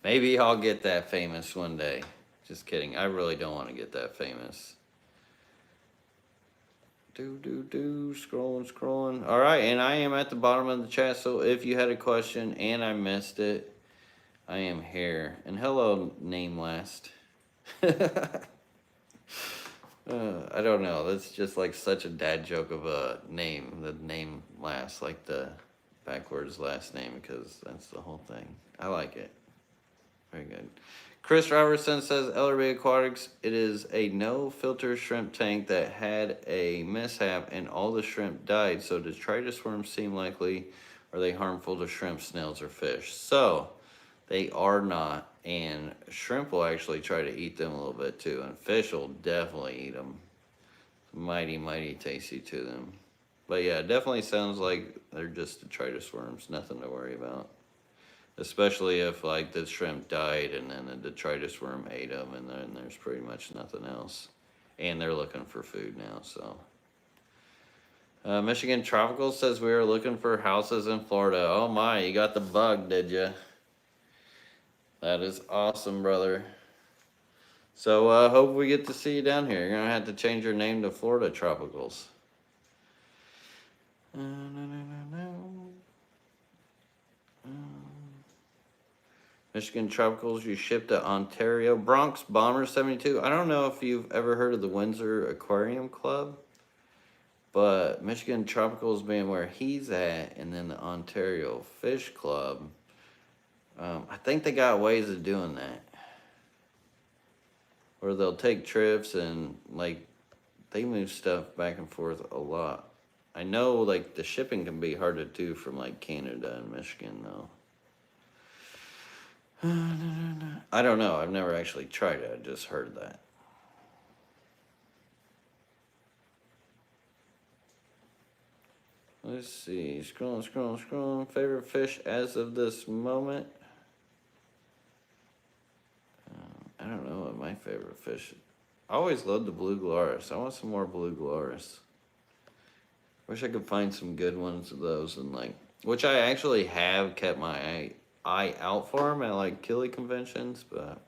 Maybe I'll get that famous one day. Just kidding. I really don't want to get that famous. Scrolling. All right, and I am at the bottom of the chat, so if you had a question and I missed it, I am here. And hello, name last. I don't know. That's just like such a dad joke of a name. The name last, like the backwards last name, because that's the whole thing. I like it. Very good. Chris Robertson says, LRB Aquatics, it is a no-filter shrimp tank that had a mishap and all the shrimp died. So detritus worms seem likely. Are they harmful to shrimp, snails, or fish? So they are not. And shrimp will actually try to eat them a little bit too. And fish will definitely eat them. Mighty, mighty tasty to them. But yeah, it definitely sounds like they're just detritus worms. Nothing to worry about. Especially if like the shrimp died and then the detritus worm ate them, and then there's pretty much nothing else. And they're looking for food now, so. Michigan Tropical says we are looking for houses in Florida. Oh my, you got the bug, did you? That is awesome, brother. So hope we get to see you down here. You're gonna have to change your name to Florida Tropicals. Michigan Tropicals, you shipped to Ontario. Bronx Bomber 72. I don't know if you've ever heard of the Windsor Aquarium Club, but Michigan Tropicals being where he's at, and then the Ontario Fish Club, I think they got ways of doing that. Where they'll take trips and, like, they move stuff back and forth a lot. I know, like, the shipping can be hard to do from, like, Canada and Michigan, though. I don't know. I've never actually tried it. I just heard that. Let's see. Scrolling. Favorite fish as of this moment? I don't know what my favorite fish is. I always loved the blue gularis. I want some more blue gularis. Wish I could find some good ones of those and like, which I actually have kept my eye out for them at like killie conventions, but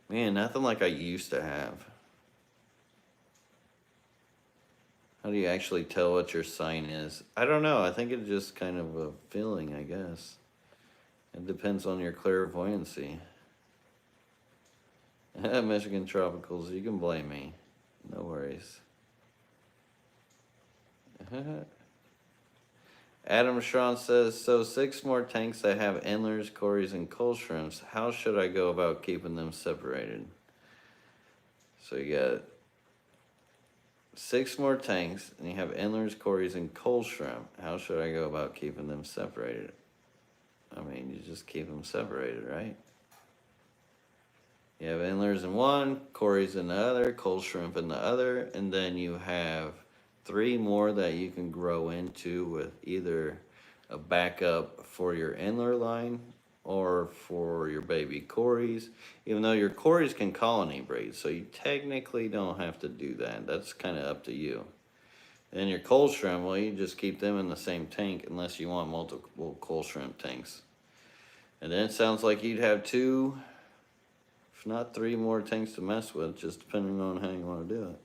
man, nothing like I used to have. How do you actually tell what your sign is? I don't know. I think it's just kind of a feeling, I guess. It depends on your clairvoyancy. Michigan Tropicals, you can blame me. No worries. Adam Shawn says, so 6 more tanks that have endlers, cories, and coal shrimps. How should I go about keeping them separated? So you got 6 more tanks, and you have endlers, cories, and coal shrimp. How should I go about keeping them separated? I mean, you just keep them separated, right? You have endlers in one, cories in the other, coal shrimp in the other, and then you have 3 more that you can grow into with either a backup for your endler line or for your baby cories, even though your cories can colony breed, so you technically don't have to do that. That's kind of up to you. And your coal shrimp, well, you just keep them in the same tank unless you want multiple coal shrimp tanks. And then it sounds like you'd have 2, if not 3 more tanks to mess with, just depending on how you want to do it.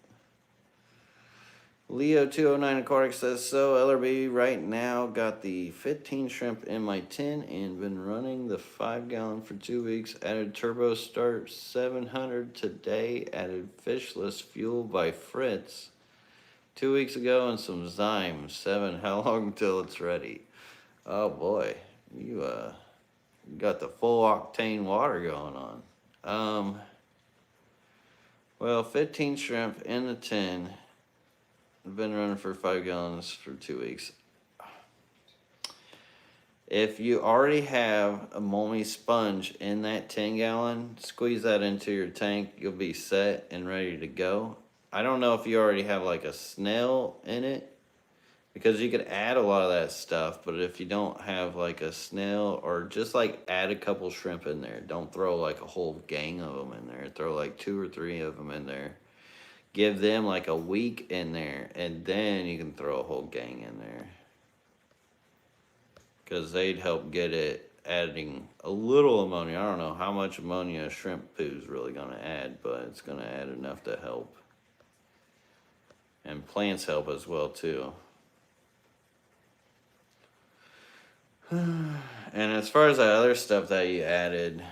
Leo209 Aquatics says, so LRB right now got the 15 shrimp in my tin and been running the 5-gallon for 2 weeks. Added turbo start 700 today. Added fishless fuel by Fritz 2 weeks ago and some Zyme 7. How long till it's ready? Oh boy, you got the full octane water going on. Well, 15 shrimp in the tin. I've been running for 5 gallons for 2 weeks. If you already have a Momi sponge in that 10-gallon, squeeze that into your tank. You'll be set and ready to go. I don't know if you already have like a snail in it, because you could add a lot of that stuff, but if you don't have like a snail, or just like add a couple shrimp in there. Don't throw like a whole gang of them in there. Throw like 2 or 3 of them in there. Give them like a week in there, and then you can throw a whole gang in there. Because they'd help get it adding a little ammonia. I don't know how much ammonia a shrimp poo is really going to add, but it's going to add enough to help. And plants help as well too. And as far as the other stuff that you added,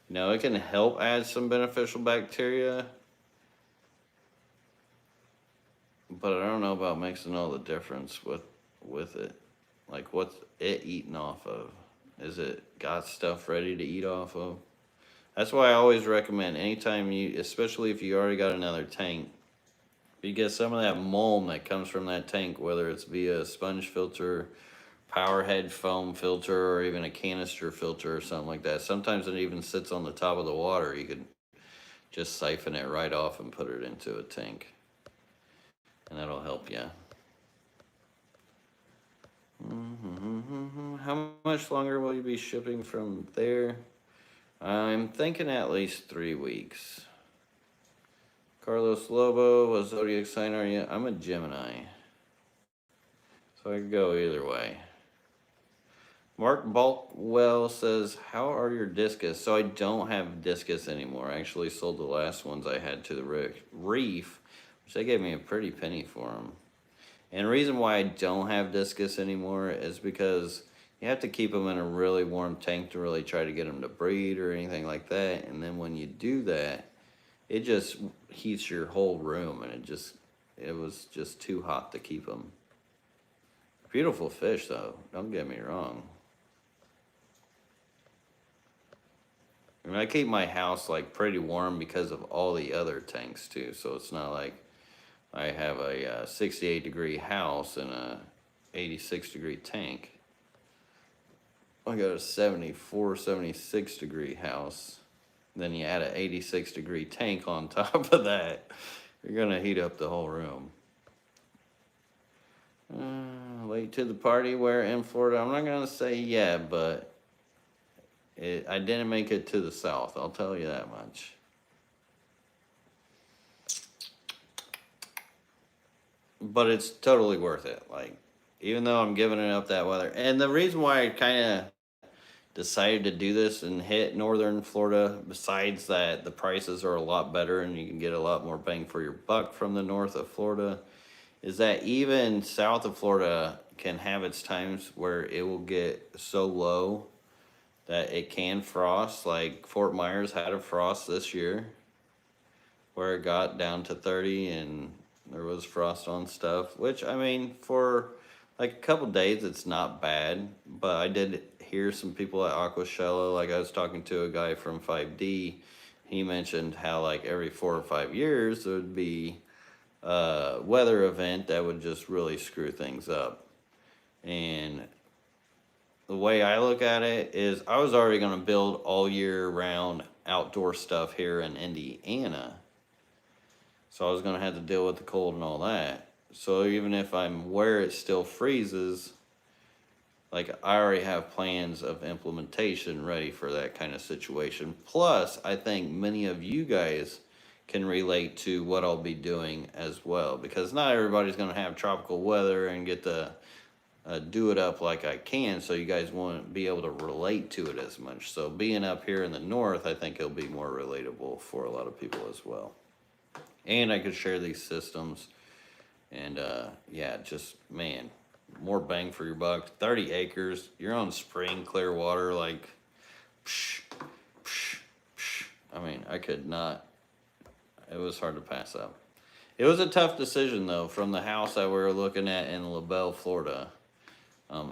you know, it can help add some beneficial bacteria. But I don't know about mixing all the difference with it. Like, what's it eating off of? Is it got stuff ready to eat off of? That's why I always recommend, anytime you, especially if you already got another tank, you get some of that mulm that comes from that tank, whether it's via a sponge filter, power head foam filter, or even a canister filter or something like that. Sometimes it even sits on the top of the water. You could just siphon it right off and put it into a tank. And that'll help you. How much longer will you be shipping from there? I'm thinking at least 3 weeks. Carlos Lobo, what zodiac sign are you? I'm a Gemini. So I could go either way. Mark Balkwell says, how are your discus? So I don't have discus anymore. I actually sold the last ones I had to the reef, which they gave me a pretty penny for them. And the reason why I don't have discus anymore is because you have to keep them in a really warm tank to really try to get them to breed or anything like that. And then when you do that, it just heats your whole room, and it was just too hot to keep them. Beautiful fish though, don't get me wrong. And I keep my house like pretty warm because of all the other tanks too. So it's not like I have a 68-degree house and a 86-degree tank. I got a 74, 76-degree house. Then you add an 86-degree tank on top of that. You're gonna heat up the whole room. Late to the party where in Florida? I'm not gonna say yeah, but I didn't make it to the south. I'll tell you that much. but it's totally worth it. Like, even though I'm giving it up that weather. And the reason why I kind of decided to do this and hit northern Florida, besides that the prices are a lot better and you can get a lot more bang for your buck from the north of Florida, is that even south of Florida can have its times where it will get so low that it can frost. Like Fort Myers had a frost this year where it got down to 30 and there was frost on stuff, which, I mean, for like a couple days it's not bad. But I did hear some people at Aquashello, like I was talking to a guy from 5D, he mentioned how like every 4 or 5 years there would be a weather event that would just really screw things up. And the way I look at it is I was already going to build all year round outdoor stuff here in Indiana. So I was going to have to deal with the cold and all that. So even if I'm where it still freezes, like I already have plans of implementation ready for that kind of situation. Plus, I think many of you guys can relate to what I'll be doing as well. Because not everybody's going to have tropical weather and get to do it up like I can. So you guys won't be able to relate to it as much. So being up here in the north, I think it'll be more relatable for a lot of people as well. And I could share these systems. And yeah, just, man, more bang for your buck. 30 acres, you're on spring clear water, like, psh, psh, psh. I mean, I could not, it was hard to pass up. It was a tough decision, though, from the house that we were looking at in LaBelle, Florida.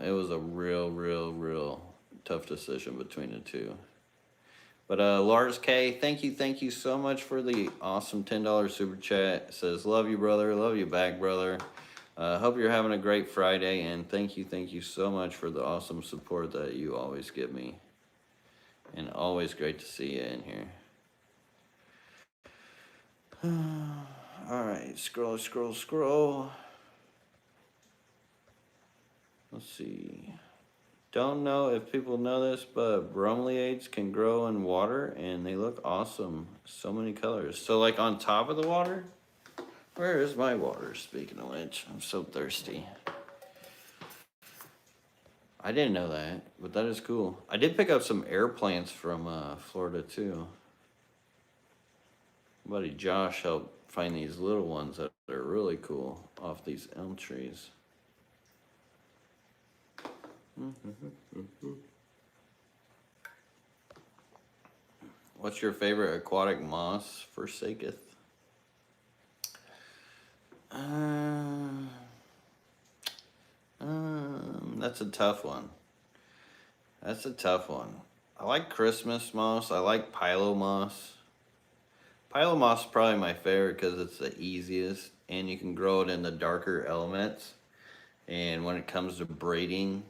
It was a real tough decision between the two. But Lars K, thank you so much for the awesome $10 super chat. It says, love you, brother. Love you back, brother. Hope you're having a great Friday. And thank you so much for the awesome support that you always give me. And always great to see you in here. All right, scroll. Let's see. Don't know if people know this, but bromeliads can grow in water and they look awesome. So many colors. So like on top of the water, where is my water, speaking of which? I'm so thirsty. I didn't know that, but that is cool. I did pick up some air plants from Florida too. My buddy Josh helped find these little ones that are really cool off these elm trees. What's your favorite aquatic moss? Forsaketh? That's a tough one. I like Christmas moss. I like Pilo moss. Pilo moss is probably my favorite because it's the easiest and you can grow it in the darker elements. And when it comes to breeding,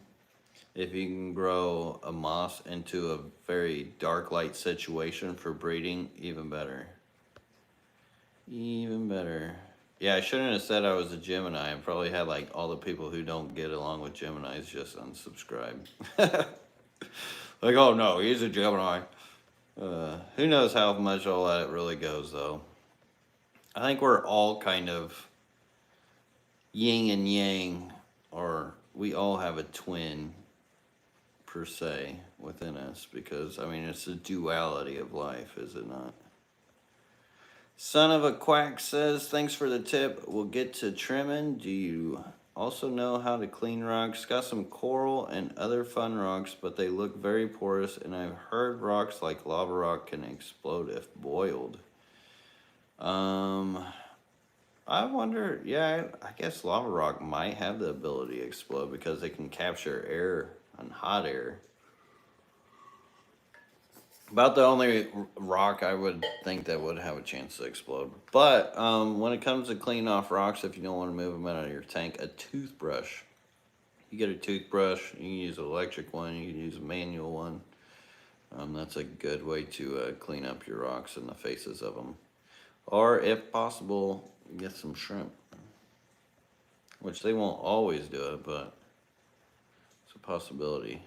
if you can grow a moss into a very dark light situation for breeding, even better. Even better. Yeah, I shouldn't have said I was a Gemini. I probably had like all the people who don't get along with Geminis just unsubscribe. Like, oh no, he's a Gemini. Who knows how much all that really goes though. I think we're all kind of yin and yang, or we all have a twin per se within us, because I mean it's a duality of life, is it not? Son of a Quack says, thanks for the tip. We'll get to trimming. Do you also know how to clean rocks? Got some coral and other fun rocks, but they look very porous, and I've heard rocks like lava rock can explode if boiled. I wonder, yeah, I guess lava rock might have the ability to explode because it can capture air and hot air. About the only rock I would think that would have a chance to explode. But when it comes to cleaning off rocks, if you don't want to move them out of your tank, a toothbrush. You get a toothbrush, you can use an electric one, you can use a manual one. That's a good way to clean up your rocks and the faces of them. Or if possible, get some shrimp. Which they won't always do it, but it's a possibility.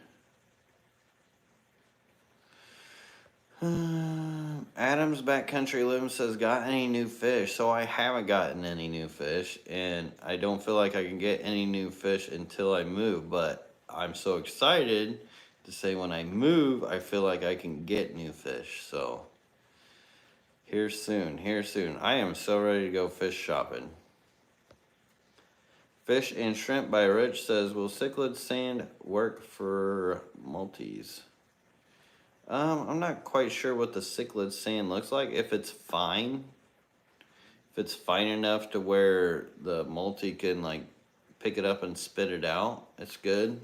Adam's Backcountry Living says, got any new fish? So I haven't gotten any new fish, and I don't feel like I can get any new fish until I move, but I'm so excited to say when I move, I feel like I can get new fish. So here soon, here soon. I am so ready to go fish shopping. Fish and Shrimp by Rich says, will cichlid sand work for Maltese? I'm not quite sure what the cichlid sand looks like. If it's fine enough to where the multi can like pick it up and spit it out, it's good.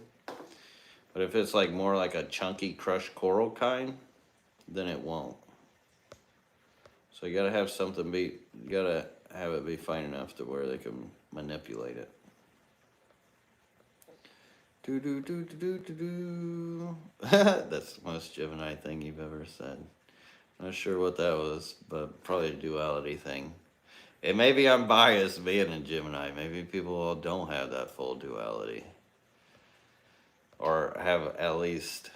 But if it's like more like a chunky crushed coral kind, then it won't. So you gotta have something you gotta have it be fine enough to where they can manipulate it. That's the most Gemini thing you've ever said. Not sure what that was, but probably a duality thing. And maybe I'm biased being a Gemini. Maybe people don't have that full duality. Or have at least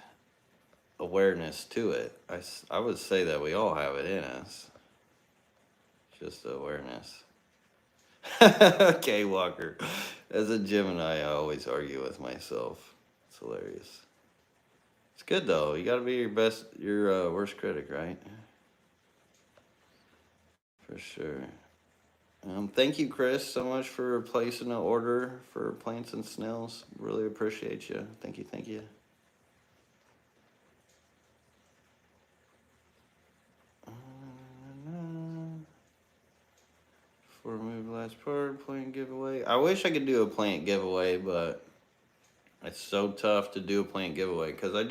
awareness to it. I would say that we all have it in us. Just awareness. Okay, Walker. As a Gemini, I always argue with myself. It's hilarious. It's good though. You gotta be your worst critic, right? For sure. Thank you, Chris, so much for placing an order for plants and snails. Really appreciate you. Thank you, thank you. Before we move last part, plant giveaway. I wish I could do a plant giveaway, but it's so tough to do a plant giveaway because I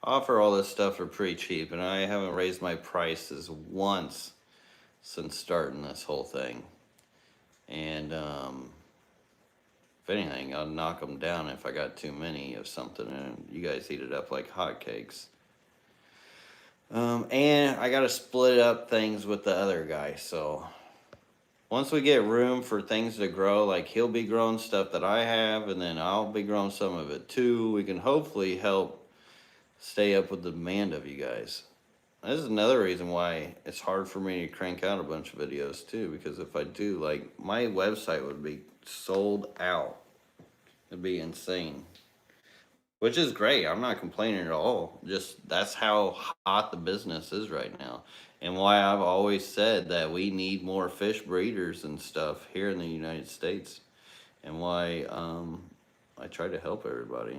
offer all this stuff for pretty cheap, and I haven't raised my prices once since starting this whole thing. And if anything, I'll knock them down if I got too many of something, and you guys eat it up like hotcakes. And I gotta split up things with the other guy, so once we get room for things to grow, like he'll be growing stuff that I have, and then I'll be growing some of it too, we can hopefully help stay up with the demand of you guys. This is another reason why it's hard for me to crank out a bunch of videos too, because if I do, like, my website would be sold out. It'd be insane. Which is great. I'm not complaining at all. Just that's how hot the business is right now. And why I've always said that we need more fish breeders and stuff here in the United States. And why I try to help everybody.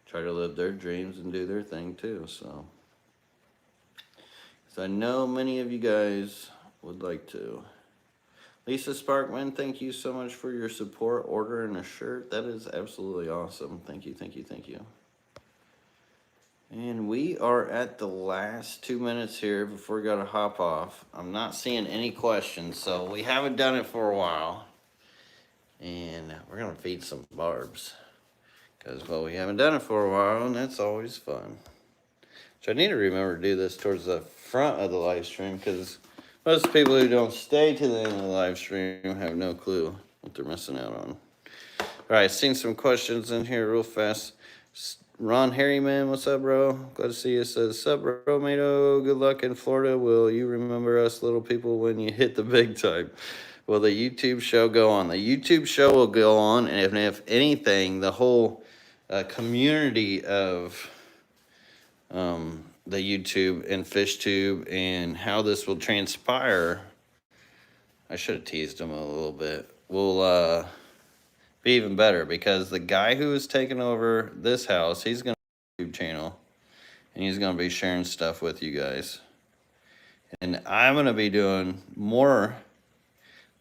Try to live their dreams and do their thing too, so. I know many of you guys would like to. Lisa Sparkman, thank you so much for your support, ordering a shirt. That is absolutely awesome. Thank you, thank you, thank you. And we are at the last 2 minutes here before we gotta hop off. I'm not seeing any questions, so we haven't done it for a while. And we're gonna feed some barbs. Because, well, we haven't done it for a while, and that's always fun. So I need to remember to do this towards the front of the live stream, because most people who don't stay to the end of the live stream have no clue what they're missing out on. All right, seen some questions in here real fast. Ron Harryman, what's up, bro? Glad to see you. Says, sup, bro, Mato? Good luck in Florida. Will you remember us little people when you hit the big time? Will the YouTube show go on? The YouTube show will go on, and if anything, the whole community of the YouTube and FishTube and how this will transpire, I should have teased him a little bit, will be even better, because the guy who is taking over this house, he's going to have a YouTube channel, and he's going to be sharing stuff with you guys. And I'm going to be doing more,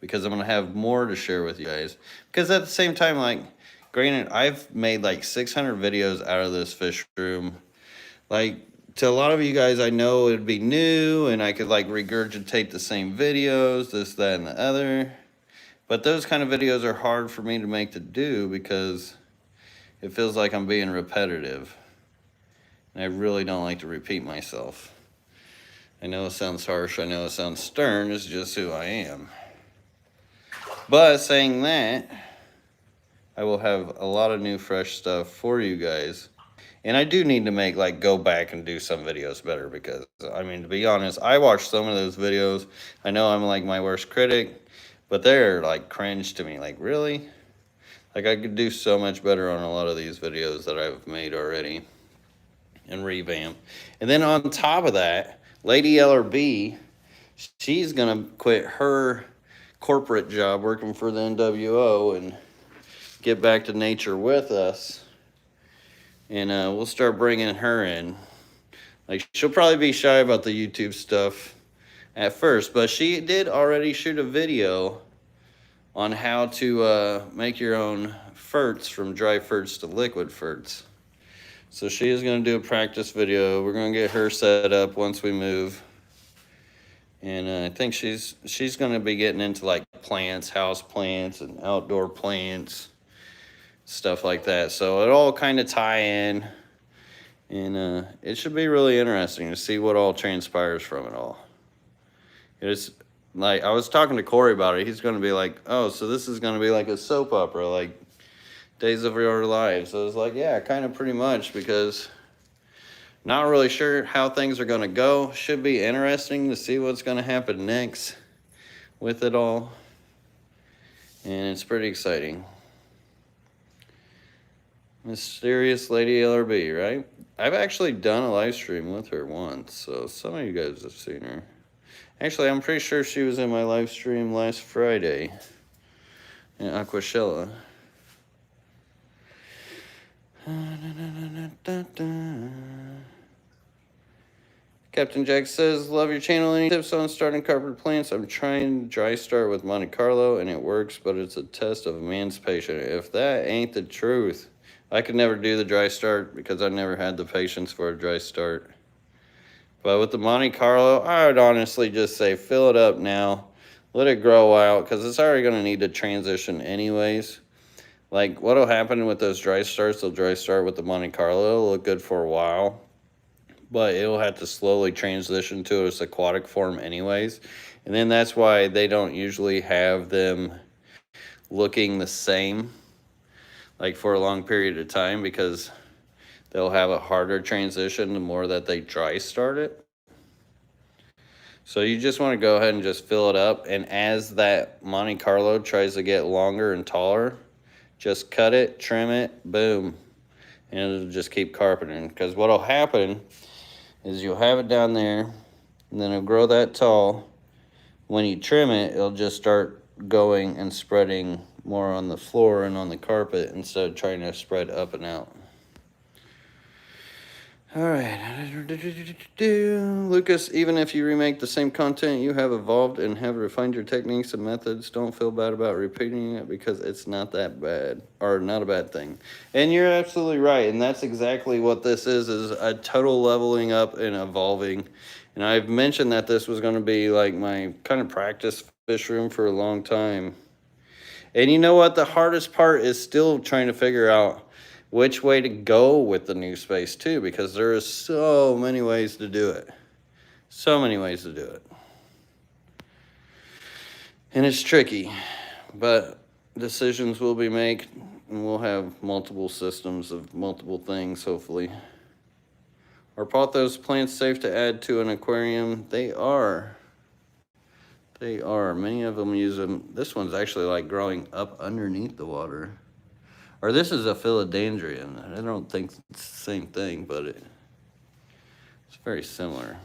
because I'm going to have more to share with you guys. Because at the same time, like, granted, I've made like 600 videos out of this fish room. Like, to a lot of you guys, I know it'd be new, and I could like regurgitate the same videos, this, that, and the other. But those kind of videos are hard for me to make to do, because it feels like I'm being repetitive. And I really don't like to repeat myself. I know it sounds harsh, I know it sounds stern, it's just who I am. But saying that, I will have a lot of new fresh stuff for you guys. And I do need to make, like, go back and do some videos better because, I mean, to be honest, I watched some of those videos. I know I'm, like, my worst critic, but they're, like, cringe to me. Like, really? Like, I could do so much better on a lot of these videos that I've made already and revamp. And then on top of that, Lady LRB, she's going to quit her corporate job working for the NWO and get back to nature with us. And we'll start bringing her in. Like, she'll probably be shy about the YouTube stuff at first, but she did already shoot a video on how to make your own ferts from dry ferts to liquid ferts. So she is going to do a practice video. We're going to get her set up once we move. And I think she's going to be getting into, like, plants, house plants and outdoor plants, stuff like that. So it all kind of tie in. And it should be really interesting to see what all transpires from it all. It's like, I was talking to Corey about it. He's going to be like, oh, so this is going to be like a soap opera, like Days of Our Lives. So I was like, yeah, kind of pretty much, because not really sure how things are going to go. Should be interesting to see what's going to happen next with it all. And it's pretty exciting. Mysterious Lady LRB, right? I've actually done a live stream with her once, so some of you guys have seen her. Actually, I'm pretty sure she was in my live stream last Friday in Aquashella. Captain Jack says, love your channel. Any tips on starting carpet plants? I'm trying dry start with Monte Carlo, and it works, but it's a test of a man's patience. If that ain't the truth, I could never do the dry start because I never had the patience for a dry start. But with the Monte Carlo, I would honestly just say fill it up now. Let it grow out because it's already going to need to transition anyways. Like, what'll happen with those dry starts, they'll dry start with the Monte Carlo. It'll look good for a while, but it'll have to slowly transition to its aquatic form anyways. And then that's why they don't usually have them looking the same, like, for a long period of time, because they'll have a harder transition the more that they dry start it. So you just want to go ahead and just fill it up. And as that Monte Carlo tries to get longer and taller, just cut it, trim it, boom. And it'll just keep carpeting. Because what'll happen is you'll have it down there, and then it'll grow that tall. When you trim it, it'll just start going and spreading more on the floor and on the carpet instead of trying to spread up and out. All right. Lucas, even if you remake the same content, you have evolved and have refined your techniques and methods. Don't feel bad about repeating it because it's not that bad, or not a bad thing. And you're absolutely right. And that's exactly what this is a total leveling up and evolving. And I've mentioned that this was going to be like my kind of practice fish room for a long time. And you know what? The hardest part is still trying to figure out which way to go with the new space too, because there is so many ways to do it. So many ways to do it. And it's tricky, but decisions will be made, and we'll have multiple systems of multiple things, hopefully. Are pothos plants safe to add to an aquarium? They are. They are. Many of them use them. This one's actually like growing up underneath the water. Or this is a philodendron. I don't think it's the same thing, but it's very similar.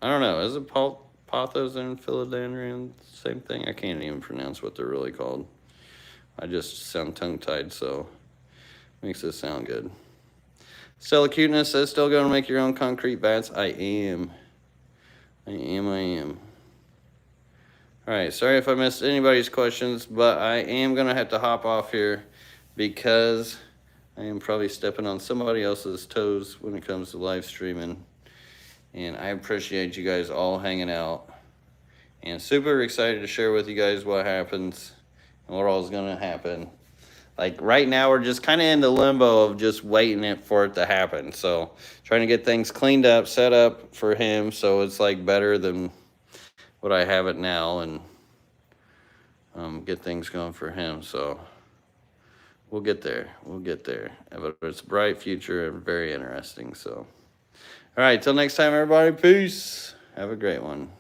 I don't know. Is it pothos and philodendron same thing? I can't even pronounce what they're really called. I just sound tongue-tied, so makes it sound good. Stella Cuteness says, still going to make your own concrete bats? I am. I am. All right, sorry if I missed anybody's questions, but I am going to have to hop off here, because I am probably stepping on somebody else's toes when it comes to live streaming. And I appreciate you guys all hanging out. And super excited to share with you guys what happens and what all is going to happen. Like right now, we're just kind of in the limbo of just waiting for it to happen. So trying to get things cleaned up, set up for him, so it's like better than what I have it now, and get things going for him. So we'll get there. We'll get there. But it's a bright future and very interesting. So, all right, till next time, everybody. Peace. Have a great one.